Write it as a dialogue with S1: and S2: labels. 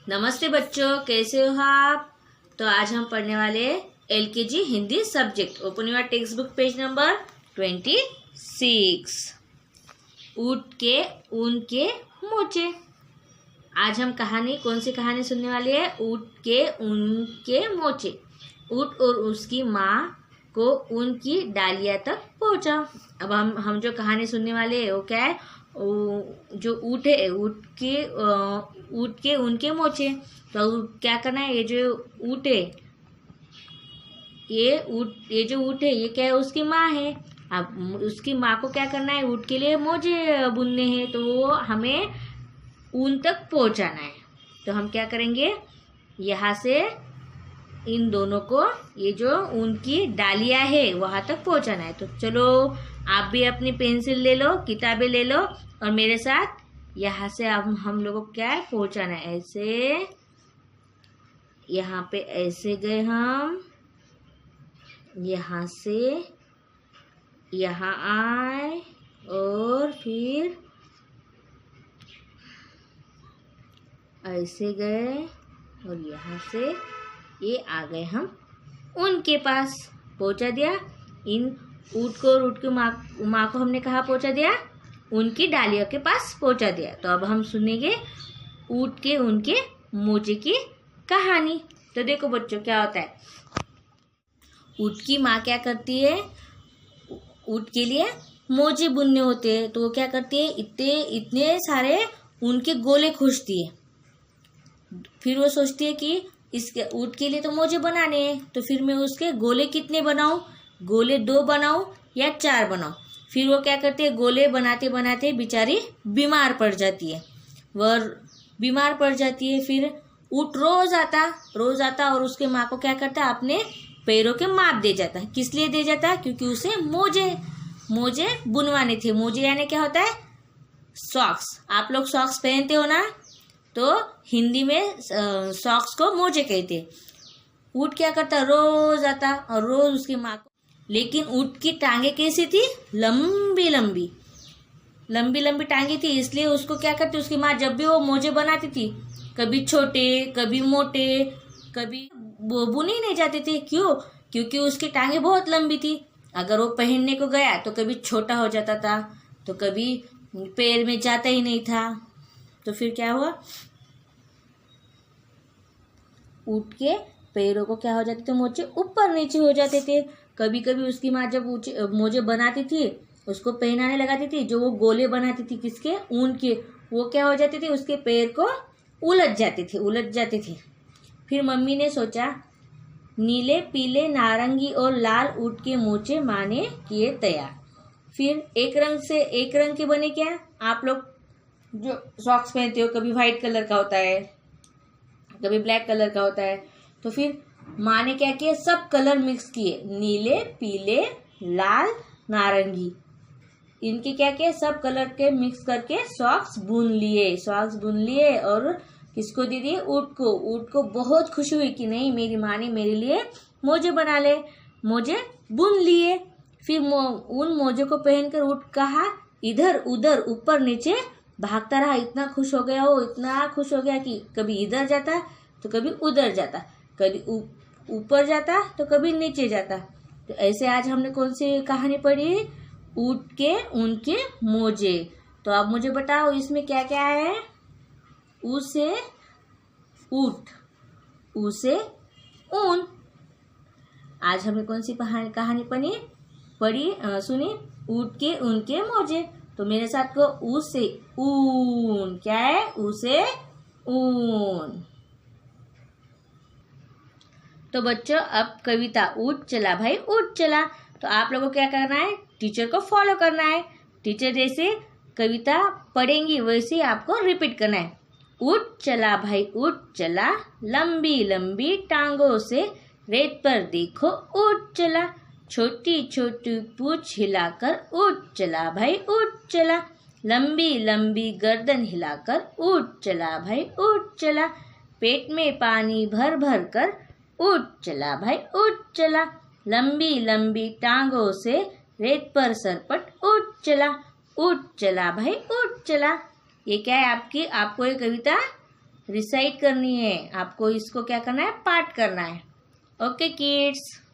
S1: नमस्ते बच्चों, कैसे हो आप। तो आज हम पढ़ने वाले LKG Hindi subject. Open your text book page number 26। ऊँट के ऊन के मोचे। आज हम कौन सी कहानी सुनने वाले हैं? ऊँट के ऊन के मोचे। ऊँट और उसकी माँ को ऊन की डालियाँ तक पहुँचा। अब हम जो कहानी सुनने वाले हैं वो क्या है? जो ऊँट है, ऊँट के उनके मोचे। तो क्या करना है? ये जो ऊँट है, ये जो ऊँट है, ये क्या है? उसकी माँ है। अब उसकी माँ को क्या करना है? ऊँट के लिए मोजे बुनने हैं, तो वो हमें ऊन तक पहुंचाना है। तो हम क्या करेंगे? यहाँ से इन दोनों को, ये जो ऊन की डालियाँ है, वहां तक पहुंचाना है। तो चलो आप भी अपनी पेंसिल ले लो, किताबें ले लो और मेरे साथ यहाँ से अब हम लोगों को क्या है? पहुंचाना है। ऐसे यहाँ पे ऐसे गए हम, यहाँ से यहाँ आए और फिर ऐसे गए और यहाँ से ये आ गए हम उनके पास। पहुंचा दिया इन ऊँट को, और ऊँट की माँ को हमने कहाँ पहुंचा दिया? उनकी डालियों के पास पहुंचा दिया। तो अब हम सुनेंगे ऊँट के उनके मोजे की कहानी। तो देखो बच्चों, क्या होता है? ऊँट की माँ क्या करती है? ऊँट के लिए मोजे बुनने होते हैं, तो वो क्या करती है? इतने सारे उनके गोले खोजती है। फिर वो सोचती है कि इसके ऊँट के लिए तो मोजे बनाने हैं, तो फिर मैं उसके गोले कितने बनाऊं? गोले 2 बनाऊं या 4 बनाऊं? फिर वो क्या करती है? गोले बनाते बनाते बेचारी बीमार पड़ जाती है। वह बीमार पड़ जाती है। फिर ऊँट रोज आता और उसके माँ को क्या करता है? अपने पैरों के माप दे जाता है। किस लिए दे जाता है? क्योंकि उसे मोजे बुनवाने थे। मोजे यानी क्या होता है? सॉक्स। आप लोग सॉक्स पहनते हो ना, तो हिंदी में सॉक्स को मोजे कहते हैं। ऊँट क्या करता? रोज आता और रोज उसकी माँ को, लेकिन ऊँट की टांगे कैसी थी? लंबी लंबी टांगे थी। इसलिए उसको क्या करती? उसकी माँ जब भी वो मोजे बनाती थी, कभी छोटे कभी मोटे, कभी वो बुने नहीं जाते थे। क्यों? क्योंकि उसकी टांगे बहुत लंबी थी। अगर वो पहनने को गया तो कभी छोटा हो जाता था, तो कभी पैर में जाता ही नहीं था। तो फिर क्या हुआ? ऊँट के पैरों को क्या हो जाते थे? मोजे ऊपर नीचे हो जाते थे। कभी कभी उसकी माँ जब मोजे बनाती थी, उसको पहनाने लगाती थी, जो वो गोले बनाती थी किसके? ऊन के, वो क्या हो जाते थे? उसके पैर को उलझ जाते थे। फिर मम्मी ने सोचा, नीले पीले नारंगी और लाल ऊँट के मोजे माँ ने किए तैयार। फिर एक रंग के बने क्या? आप लोग जो सॉक्स पहनते हो, कभी व्हाइट कलर का होता है, कभी ब्लैक कलर का होता है। तो फिर माँ ने क्या किया? सब कलर मिक्स किए, नीले पीले लाल नारंगी, इनके क्या किया? सब कलर के मिक्स करके सॉक्स बुन लिए और किसको दे दिए? ऊँट को। ऊँट को बहुत खुशी हुई कि नहीं, मेरी माँ ने मेरे लिए मोजे बना ले, मोजे बुन लिए। फिर उन मोजे को पहनकर ऊँट कहाँ इधर उधर ऊपर नीचे भागता रहा। इतना खुश हो गया कि कभी इधर जाता तो कभी उधर जाता, कभी ऊपर जाता तो कभी नीचे जाता। तो ऐसे आज हमने कौन सी कहानी पढ़ी? ऊँट के उनके मोजे। तो अब मुझे बताओ, इसमें क्या क्या है? ऊ से ऊँट, ऊ से ऊन। आज हमने कौन सी कहानी सुनी? ऊँट के उनके मोजे। तो मेरे साथ को ऊ से ऊन। क्या है? ऊ से ऊन। तो बच्चों, अब कविता ऊँट चला भाई ऊँट चला। तो आप लोगों को क्या करना है? टीचर को फॉलो करना है। टीचर जैसे कविता पढ़ेंगी वैसे ही आपको रिपीट करना है। ऊँट चला भाई ऊँट चला, लंबी लंबी टांगों से रेत पर देखो ऊँट चला, छोटी छोटी पूंछ हिलाकर ऊँट चला भाई ऊँट चला, लंबी लंबी गर्दन हिलाकर ऊँट चला भाई ऊँट चला, पेट में पानी भर भर कर ऊँट चला भाई ऊँट चला, लंबी लंबी टांगों से रेत पर सरपट ऊँट चला भाई ऊँट चला। ये क्या है? आपको ये कविता रिसाइट करनी है, आपको इसको क्या करना है, पाठ करना है। Okay kids.